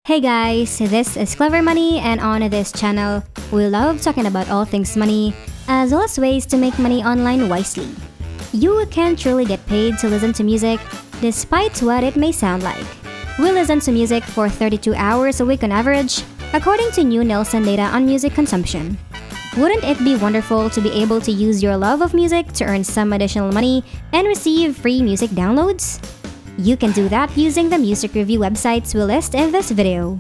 Hey guys, this is Clever Money, and on this channel, we love talking about all things money, as well as ways to make money online wisely. You can truly get paid to listen to music, despite what it may sound like. We listen to music for 32 hours a week on average, according to new Nielsen data on music consumption. Wouldn't it be wonderful to be able to use your love of music to earn some additional money and receive free music downloads? You can do that using the music review websites we list in this video.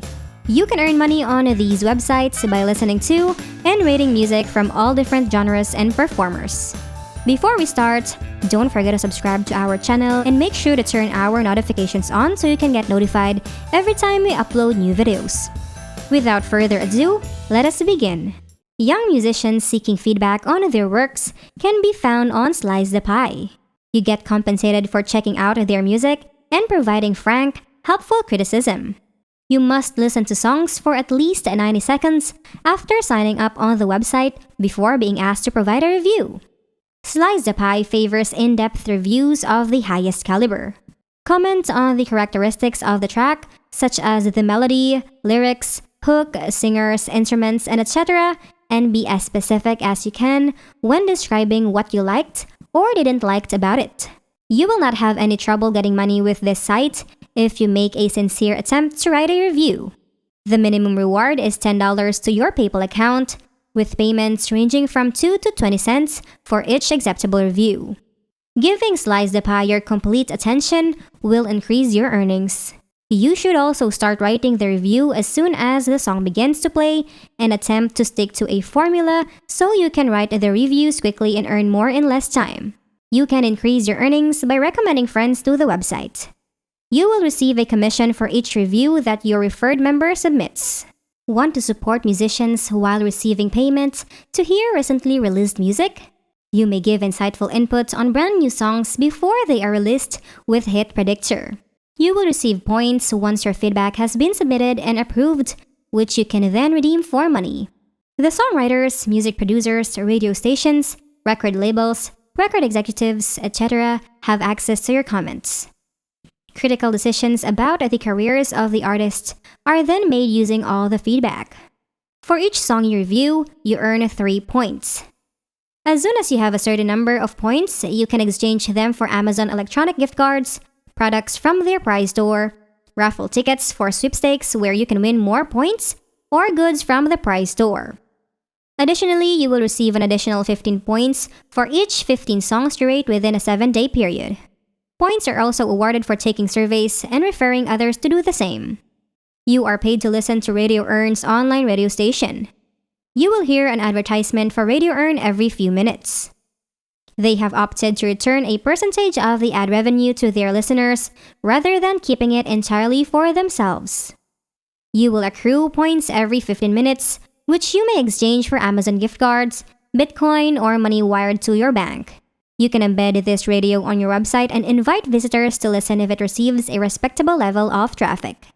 You can earn money on these websites by listening to and rating music from all different genres and performers. Before we start, don't forget to subscribe to our channel and make sure to turn our notifications on so you can get notified every time we upload new videos. Without further ado, let us begin. Young musicians seeking feedback on their works can be found on Slice the Pie. You get compensated for checking out their music and providing frank, helpful criticism. You must listen to songs for at least 90 seconds after signing up on the website before being asked to provide a review. Slice the Pie favors in-depth reviews of the highest caliber. Comment on the characteristics of the track, such as the melody, lyrics, hook, singers, instruments, and etc., and be as specific as you can when describing what you liked or didn't like about it. You will not have any trouble getting money with this site if you make a sincere attempt to write a review. The minimum reward is $10 to your PayPal account, with payments ranging from 2 to 20 cents for each acceptable review. Giving Slice the Pie your complete attention will increase your earnings. You should also start writing the review as soon as the song begins to play and attempt to stick to a formula so you can write the reviews quickly and earn more in less time. You can increase your earnings by recommending friends to the website. You will receive a commission for each review that your referred member submits. Want to support musicians while receiving payment to hear recently released music? You may give insightful input on brand new songs before they are released with Hit Predictor. You will receive points once your feedback has been submitted and approved, which you can then redeem for money. The songwriters, music producers, radio stations, record labels, record executives, etc. have access to your comments. Critical decisions about the careers of the artists are then made using all the feedback. For each song you review, you earn 3 points. As soon as you have a certain number of points, you can exchange them for Amazon electronic gift cards, products from their prize store, raffle tickets for sweepstakes where you can win more points, or goods from the prize store. Additionally, you will receive an additional 15 points for each 15 songs you rate within a 7-day period. Points are also awarded for taking surveys and referring others to do the same. You are paid to listen to Radio Earn's online radio station. You will hear an advertisement for Radio Earn every few minutes. They have opted to return a percentage of the ad revenue to their listeners rather than keeping it entirely for themselves. You will accrue points every 15 minutes, which you may exchange for Amazon gift cards, Bitcoin, or money wired to your bank. You can embed this radio on your website and invite visitors to listen if it receives a respectable level of traffic.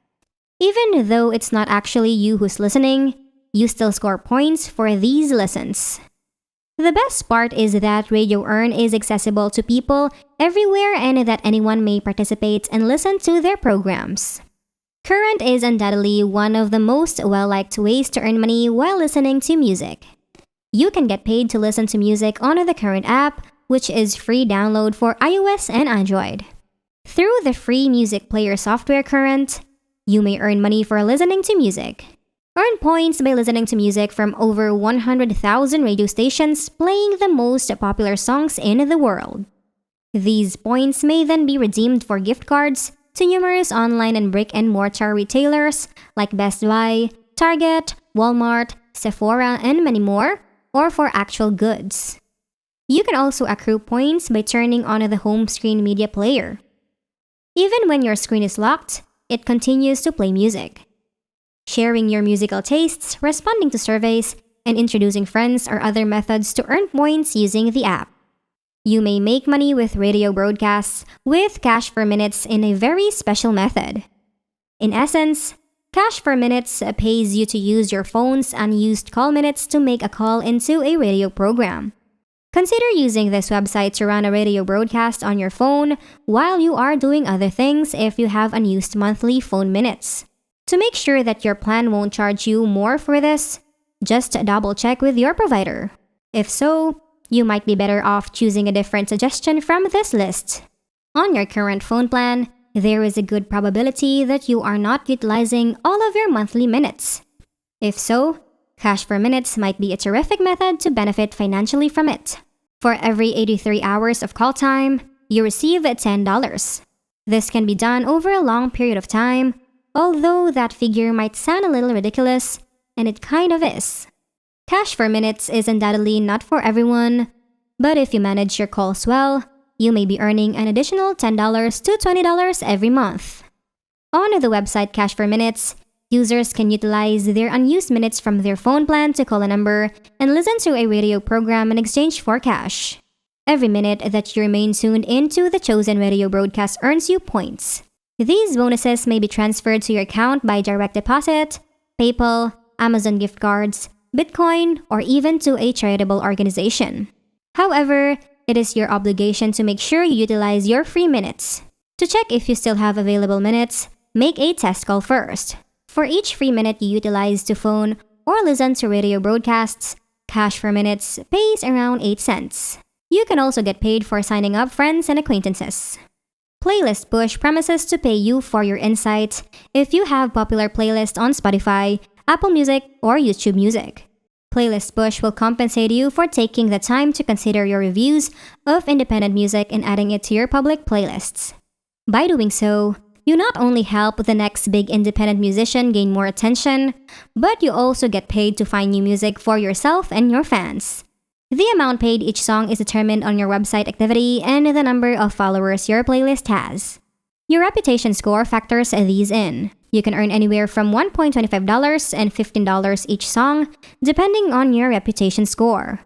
Even though it's not actually you who's listening, you still score points for these listens. The best part is that Radio Earn is accessible to people everywhere and that anyone may participate and listen to their programs. Current is undoubtedly one of the most well-liked ways to earn money while listening to music. You can get paid to listen to music on the Current app, which is free download for iOS and Android. Through the free music player software Current, you may earn money for listening to music. Earn points by listening to music from over 100,000 radio stations playing the most popular songs in the world. These points may then be redeemed for gift cards to numerous online and brick-and-mortar retailers like Best Buy, Target, Walmart, Sephora, and many more, or for actual goods. You can also accrue points by turning on the home screen media player. Even when your screen is locked, it continues to play music. Sharing your musical tastes, responding to surveys, and introducing friends are other methods to earn points using the app. You may make money with radio broadcasts with cash for minutes in a very special method. In essence, cash for minutes pays you to use your phone's unused call minutes to make a call into a radio program. Consider using this website to run a radio broadcast on your phone while you are doing other things if you have unused monthly phone minutes. To make sure that your plan won't charge you more for this, just double check with your provider. If so, you might be better off choosing a different suggestion from this list. On your current phone plan, there is a good probability that you are not utilizing all of your monthly minutes. If so, Cash for Minutes might be a terrific method to benefit financially from it. For every 83 hours of call time, you receive $10. This can be done over a long period of time, although that figure might sound a little ridiculous, and it kind of is. Cash for Minutes is undoubtedly not for everyone, but if you manage your calls well, you may be earning an additional $10 to $20 every month. On the website Cash for Minutes, users can utilize their unused minutes from their phone plan to call a number and listen to a radio program in exchange for cash. Every minute that you remain tuned into the chosen radio broadcast earns you points. These bonuses may be transferred to your account by direct deposit, PayPal, Amazon gift cards, Bitcoin, or even to a charitable organization. However, it is your obligation to make sure you utilize your free minutes. To check if you still have available minutes, make a test call first. For each free minute you utilize to phone or listen to radio broadcasts, Cash for Minutes pays around 8 cents. You can also get paid for signing up friends and acquaintances. Playlist Push promises to pay you for your insights if you have popular playlists on Spotify, Apple Music, or YouTube Music. Playlist Push will compensate you for taking the time to consider your reviews of independent music and adding it to your public playlists. By doing so, you not only help the next big independent musician gain more attention, but you also get paid to find new music for yourself and your fans. The amount paid each song is determined on your website activity and the number of followers your playlist has. Your reputation score factors these in. You can earn anywhere from $1.25 and $15 each song, depending on your reputation score.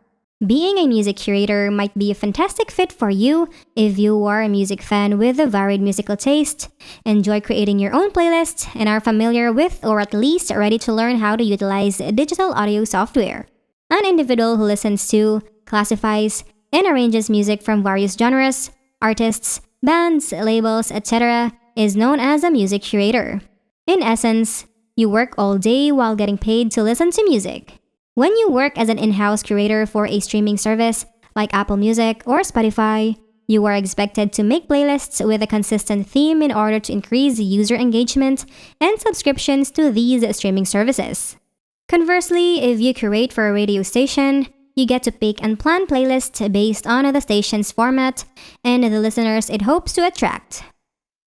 Being a music curator might be a fantastic fit for you if you are a music fan with a varied musical taste, enjoy creating your own playlists, and are familiar with or at least ready to learn how to utilize digital audio software. An individual who listens to, classifies, and arranges music from various genres, artists, bands, labels, etc. is known as a music curator. In essence, you work all day while getting paid to listen to music. When you work as an in-house curator for a streaming service like Apple Music or Spotify, you are expected to make playlists with a consistent theme in order to increase user engagement and subscriptions to these streaming services. Conversely, if you curate for a radio station, you get to pick and plan playlists based on the station's format and the listeners it hopes to attract.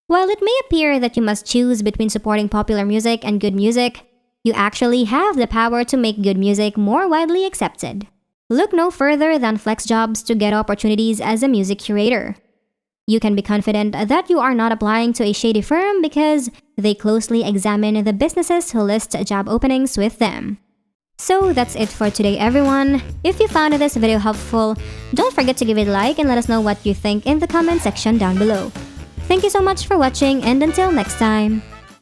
While it may appear that you must choose between supporting popular music and good music, you actually have the power to make good music more widely accepted. Look no further than FlexJobs to get opportunities as a music curator. You can be confident that you are not applying to a shady firm because they closely examine the businesses who list job openings with them. So that's it for today, everyone. If you found this video helpful, don't forget to give it a like and let us know what you think in the comment section down below. Thank you so much for watching, and until next time.